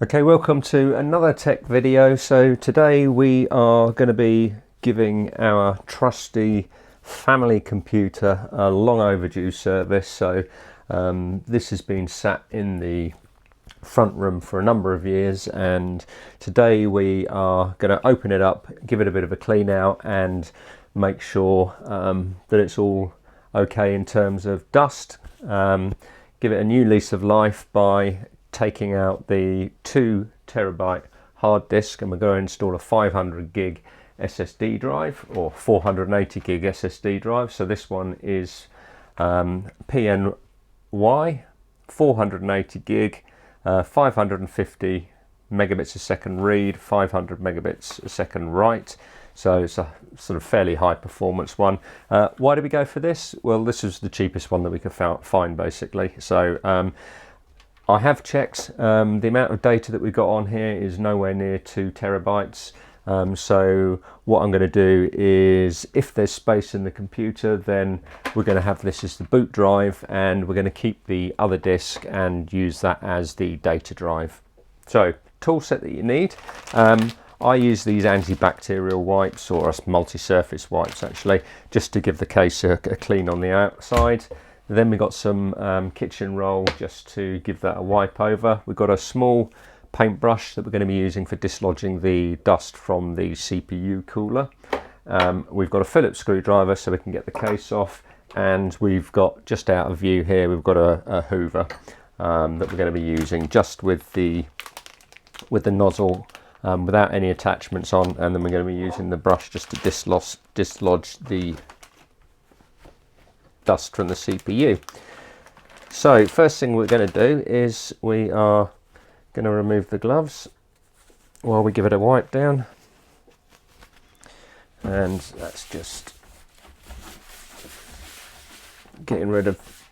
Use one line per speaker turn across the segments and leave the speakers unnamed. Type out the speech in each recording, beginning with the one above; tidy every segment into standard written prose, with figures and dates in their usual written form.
Okay, welcome to another tech video. So today we are going to be giving our trusty family computer a long overdue service. So this has been sat in the front room for a number of years, and today we are going to open it up, give it a bit of a clean out and make sure that it's all okay in terms of dust. Give it a new lease of life by taking out the 2 terabyte hard disk, and we're going to install a 500 gig SSD drive or 480 gig SSD drive. So this one is PNY 480 gig, 550 megabits a second read, 500 megabits a second write. So it's a sort of fairly high performance one. Why did we go for this? Well, this is the cheapest one that we could find basically. So I have checked, the amount of data that we've got on here is nowhere near 2 terabytes. So what I'm going to do is, if there's space in the computer, then we're going to have this as the boot drive, and we're going to keep the other disk and use that as the data drive. So tool set that you need. I use these antibacterial wipes, or multi-surface wipes actually, just to give the case a clean on the outside. Then we've got some kitchen roll just to give that a wipe over. We've got a small paintbrush that we're going to be using for dislodging the dust from the CPU cooler. We've got a Phillips screwdriver so we can get the case off, and we've got, just out of view here, we've got a Hoover that we're going to be using just with the nozzle, without any attachments on, and then we're going to be using the brush just to dislodge the dust from the CPU. So first thing we're going to do is we are going to remove the gloves while we give it a wipe down, and that's just getting rid of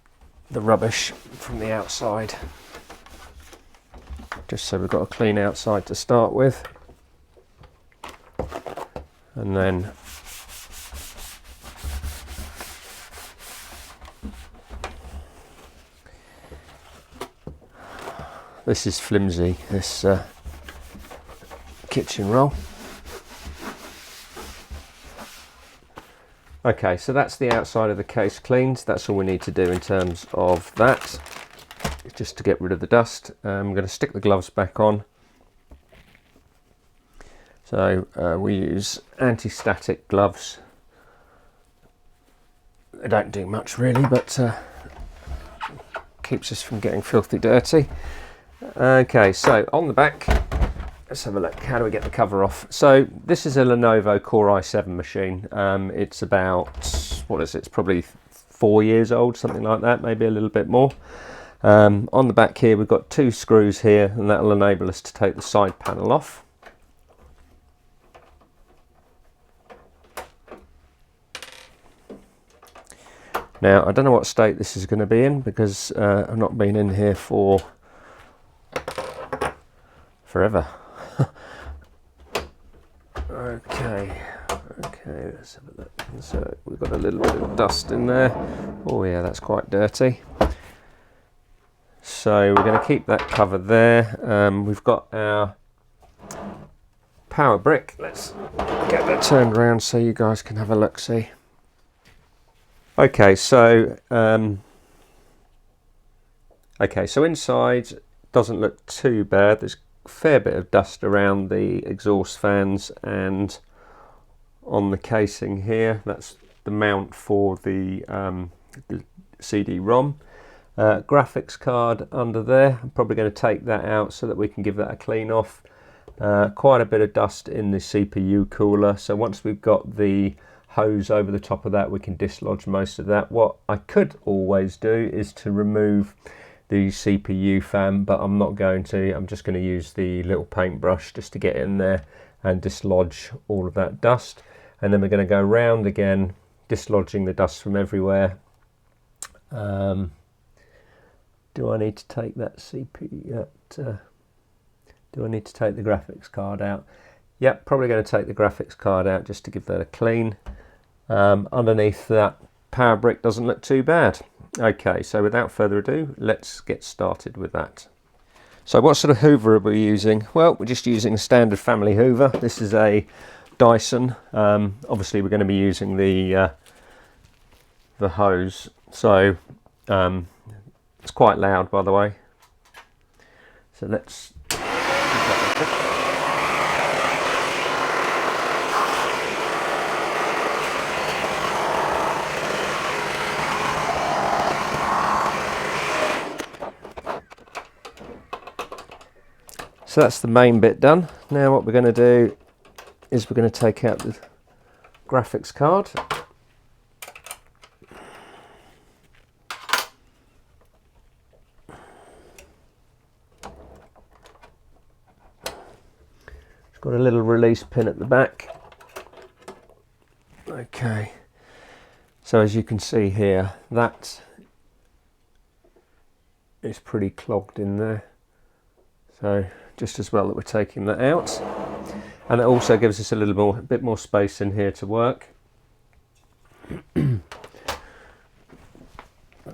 the rubbish from the outside, just so we've got a clean outside to start with. And then this is flimsy, this kitchen roll. Okay, so that's the outside of the case cleaned. That's all we need to do in terms of that, just to get rid of the dust. I'm going to stick the gloves back on. So we use anti-static gloves. They don't do much really, but keeps us from getting filthy dirty. Okay, so on the back, let's have a look. How do we get the cover off? So this is a Lenovo Core i7 machine. It's about, what is it? It's probably 4 years old, something like that, maybe a little bit more. On the back here, we've got 2 screws here, and that will enable us to take the side panel off. Now, I don't know what state this is going to be in, because I've not been in here for forever. Okay, let's have a look. So we've got a little bit of dust in there. Oh yeah, that's quite dirty. So we're going to keep that covered there. We've got our power brick. Let's get that turned around so you guys can have a look, see. Okay, so inside doesn't look too bad. There's a fair bit of dust around the exhaust fans and on the casing here. That's the mount for the CD-ROM. Graphics card under there. I'm probably going to take that out so that we can give that a clean off. Quite a bit of dust in the CPU cooler. So once we've got the hose over the top of that, we can dislodge most of that. What I could always do is to remove the CPU fan, but I'm not going to. I'm just going to use the little paintbrush just to get in there and dislodge all of that dust. And then we're going to go round again, dislodging the dust from everywhere. Do I need to take that CPU? Do I need to take the graphics card out? Yep, probably going to take the graphics card out just to give that a clean. Underneath that power brick doesn't look too bad. Okay, so without further ado, let's get started with that. So what sort of hoover are we using? Well, we're just using a standard family hoover. This is a Dyson. Obviously we're going to be using the hose, so it's quite loud, by the way. So let's so that's the main bit done. Now what we're going to do is we're going to take out the graphics card. It's got a little release pin at the back. Okay, so as you can see here, that is pretty clogged in there. So just as well that we're taking that out, and it also gives us a bit more space in here to work.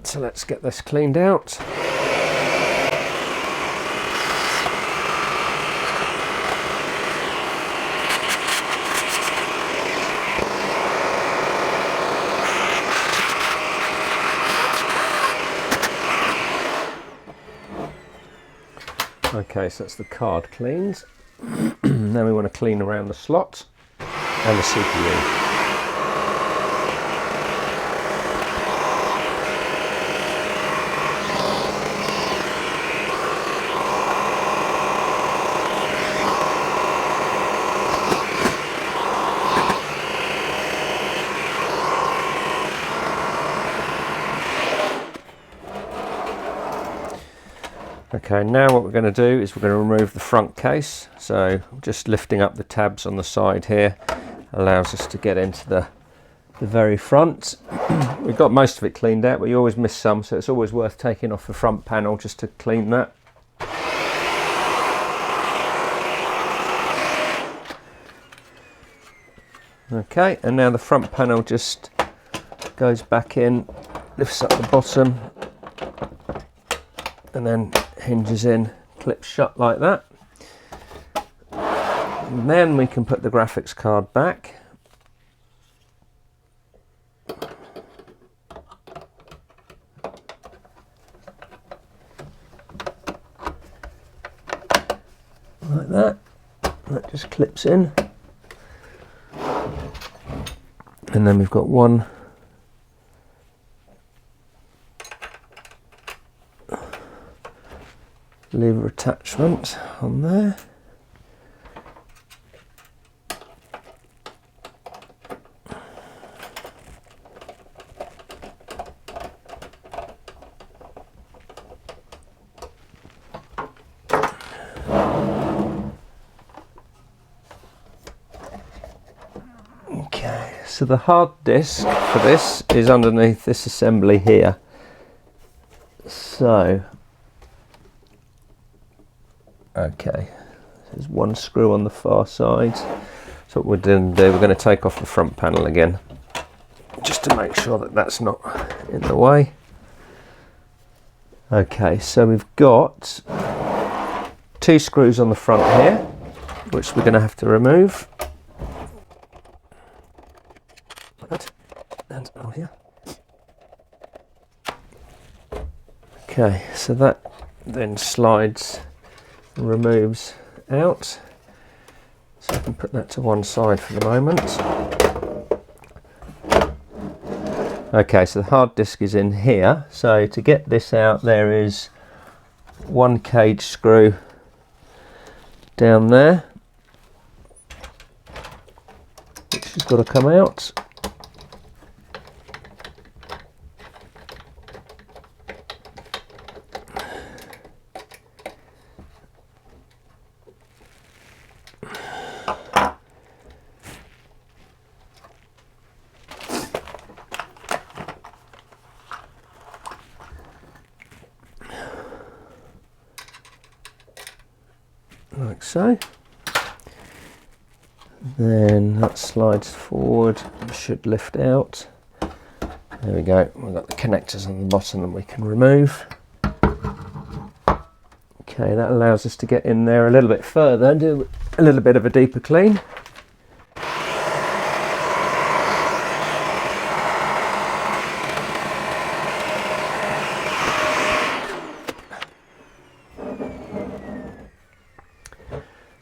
So let's get this cleaned out. Okay, so that's the card cleaned. Now we want to clean around the slot and the CPU. Okay, now what we're going to do is we're going to remove the front case. So just lifting up the tabs on the side here allows us to get into the very front. We've got most of it cleaned out, but you always miss some, so it's always worth taking off the front panel just to clean that. Okay, and now the front panel just goes back in, lifts up the bottom, and then hinges in, clips shut like that. And then we can put the graphics card back. Like that. That just clips in. And then we've got one lever attachment on there. Okay, so the hard disk for this is underneath this assembly here. So okay, there's one screw on the far side. So what we're going to do, we're going to take off the front panel again, just to make sure that that's not in the way. Okay, so we've got two screws on the front here, which we're going to have to remove. Like that, and on here. Okay, so that then slides, removes out, so I can put that to one side for the moment. Okay, so the hard disk is in here, so to get this out there is one cage screw down there, which has got to come out. Like so. Then that slides forward, should lift out. There we go, we've got the connectors on the bottom that we can remove. Okay, Okay, that allows us to get in there a little bit further and do a little bit of a deeper clean.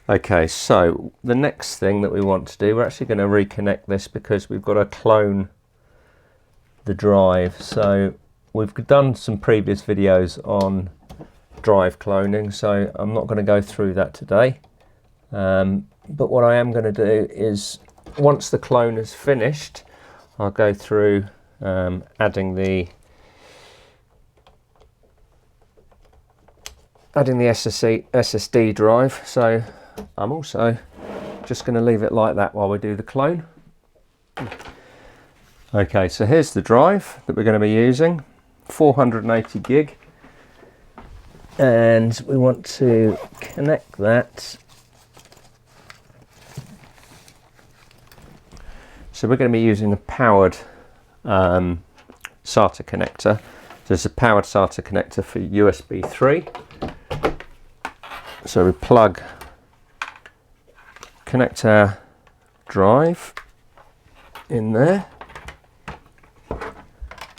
Okay, so the next thing that we want to do, we're actually going to reconnect this because we've got to clone the drive. So we've done some previous videos on drive cloning, so I'm not going to go through that today. But what I am going to do is, once the clone is finished, I'll go through adding the SSD drive. So I'm also just going to leave it like that while we do the clone. Okay, so here's the drive that we're going to be using, 480 gig, and we want to connect that. So we're going to be using a powered SATA connector. There's a powered SATA connector for USB 3. So we connect our drive in there,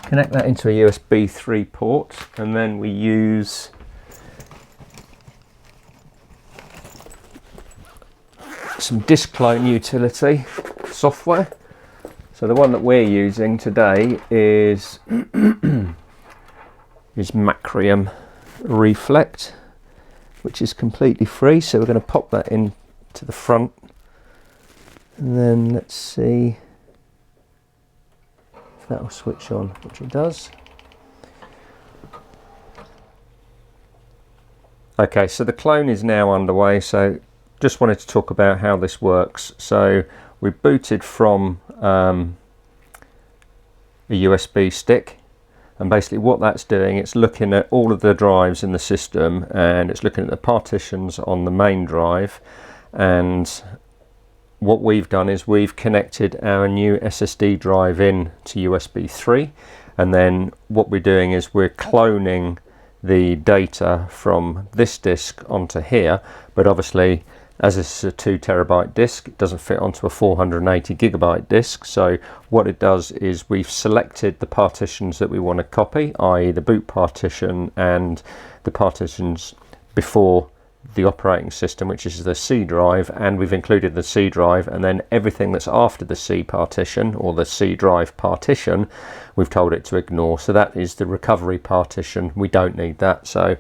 connect that into a USB 3 port, and then we use some disk clone utility software. So the one that we're using today is Macrium Reflect, which is completely free. So we're going to pop that in to the front, and then let's see if that will switch on, which it does. Okay, so the clone is now underway, so just wanted to talk about how this works. So we booted from a USB stick, and basically what that's doing, it's looking at all of the drives in the system, and it's looking at the partitions on the main drive. And what we've done is we've connected our new SSD drive in to USB 3, and then what we're doing is we're cloning the data from this disk onto here, but obviously as this is a 2 terabyte disk, it doesn't fit onto a 480 gigabyte disk. So what it does is we've selected the partitions that we want to copy, i.e. the boot partition and the partitions before the operating system, which is the C drive, and we've included the C drive, and then everything that's after the C partition or the C drive partition we've told it to ignore. So that is the recovery partition. We don't need that, so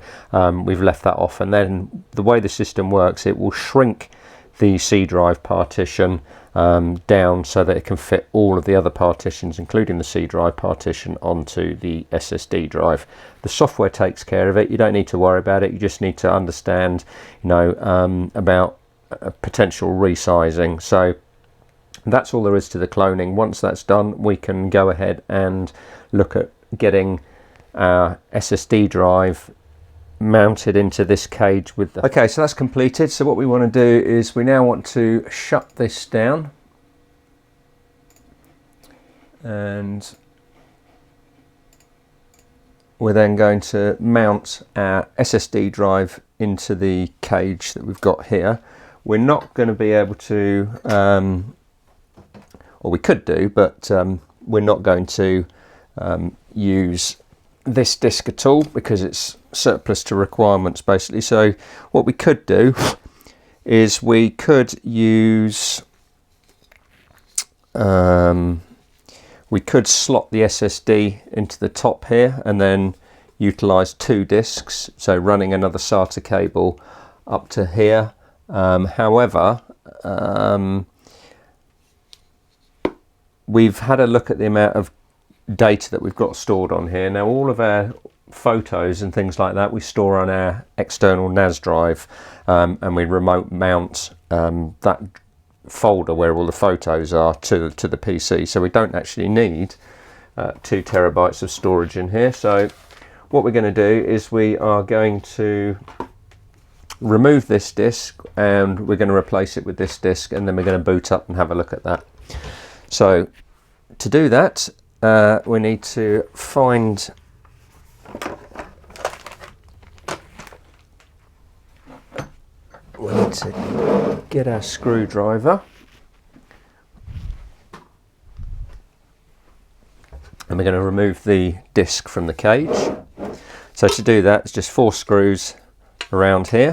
we've left that off. And then the way the system works, it will shrink the C drive partition down so that it can fit all of the other partitions, including the C drive partition, onto the SSD drive. The software takes care of it. You don't need to worry about it. You just need to understand, you know, about potential resizing. So that's all there is to the cloning. Once that's done, we can go ahead and look at getting our SSD drive mounted into this cage with the... Okay, so that's completed. So what we want to do is we now want to shut this down, and we're then going to mount our SSD drive into the cage that we've got here. We're not going to be able to, or we could do, but we're not going to use this disk at all because it's surplus to requirements basically. So what we could do is we could use we could slot the SSD into the top here and then utilize 2 disks, so running another SATA cable up to here. However, we've had a look at the amount of data that we've got stored on here. Now all of our photos and things like that we store on our external NAS drive, and we remote mount that folder where all the photos are to the PC, so we don't actually need 2 terabytes of storage in here. So what we're going to do is we are going to remove this disk and we're going to replace it with this disk, and then we're going to boot up and have a look at that. So to do that, we need to find we need to get our screwdriver. And we're going to remove the disc from the cage. So to do that, it's just 4 screws around here.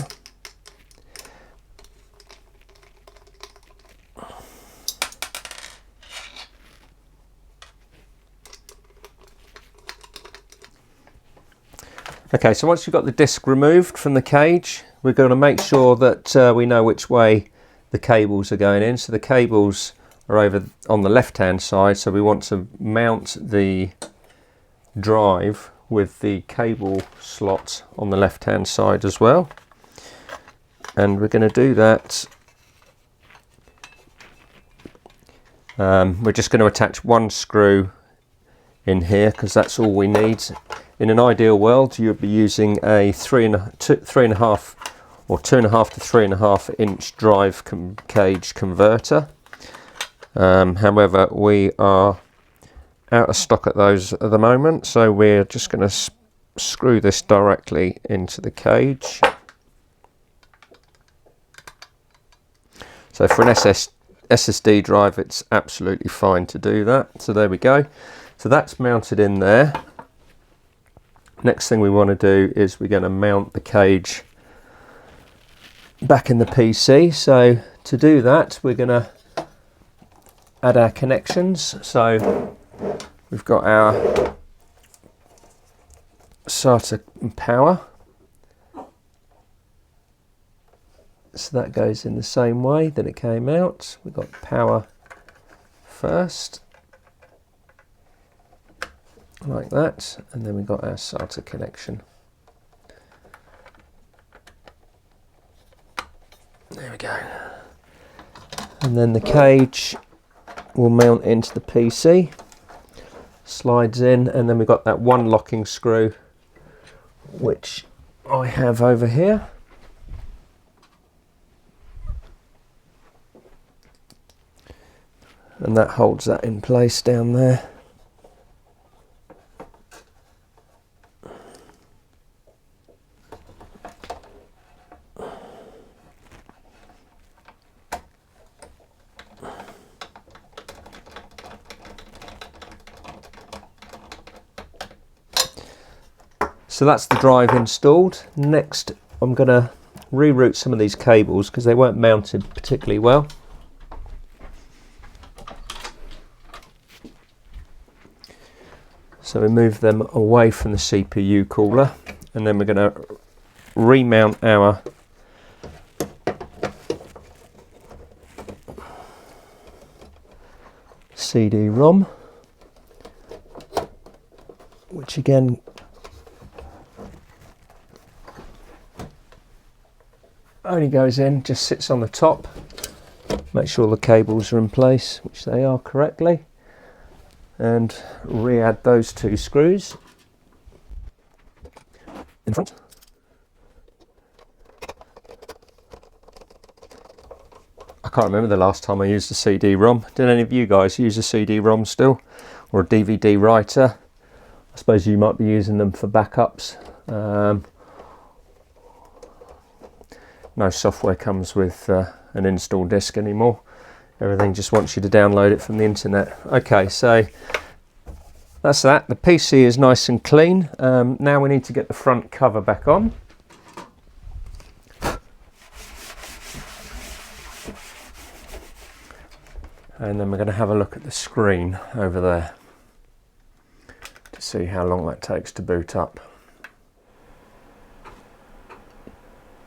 Okay, so once you've got the disc removed from the cage, we're going to make sure that we know which way the cables are going in. So the cables are over on the left hand side, so we want to mount the drive with the cable slot on the left hand side as well. And we're going to do that. We're just going to attach 1 screw in here because that's all we need. In an ideal world, you'd be using a 3.5 to 3.5 inch drive cage converter. However, we are out of stock at those at the moment, so we're just going to screw this directly into the cage. So for an SSD drive, it's absolutely fine to do that. So there we go. So that's mounted in there. Next thing we want to do is we're going to mount the cage back in the PC. So to do that, we're going to add our connections. So we've got our SATA and power. So that goes in the same way that it came out. We've got power first, like that, and then we've got our SATA connection. There we go. And then the cage will mount into the PC, slides in, and then we've got that 1 locking screw which I have over here. And that holds that in place down there. So that's the drive installed. Next, I'm going to reroute some of these cables because they weren't mounted particularly well. So we move them away from the CPU cooler, and then we're going to remount our CD-ROM, which again only goes in, just sits on the top. Make sure the cables are in place, which they are correctly, and re-add those 2 screws in front. I can't remember the last time I used a CD-ROM. Did any of you guys use a CD-ROM still, or a DVD writer? I suppose you might be using them for backups. No software comes with an install disk anymore. Everything just wants you to download it from the internet. Okay, so that's that. The PC is nice and clean. Now we need to get the front cover back on. And then we're going to have a look at the screen over there to see how long that takes to boot up.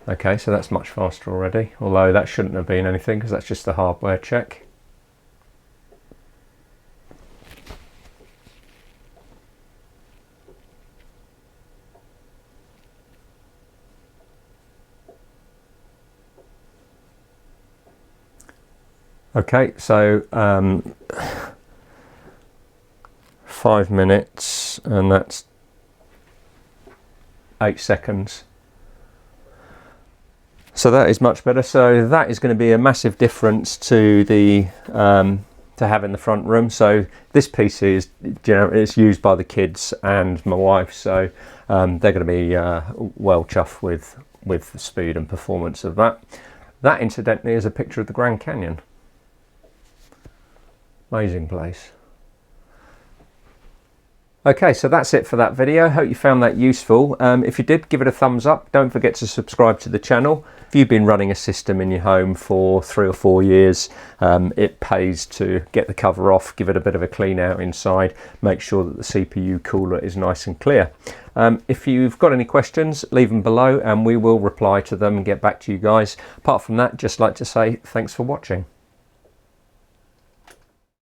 Okay, so that's much faster already, although that shouldn't have been anything because that's just a hardware check. Okay, so 5 minutes, and that's 8 seconds. So that is much better. So that is going to be a massive difference to the to have in the front room. So this PC is, it's used by the kids and my wife, so they're going to be well chuffed with with the speed and performance of that. That incidentally is a picture of the Grand Canyon. Amazing place. Okay, so that's it for that video. Hope you found that useful. If you did, give it a thumbs up. Don't forget to subscribe to the channel. If you've been running a system in your home for 3 or 4 years, it pays to get the cover off, give it a bit of a clean out inside, make sure that the CPU cooler is nice and clear. If you've got any questions, leave them below and we will reply to them and get back to you guys. Apart from that, just like to say thanks for watching.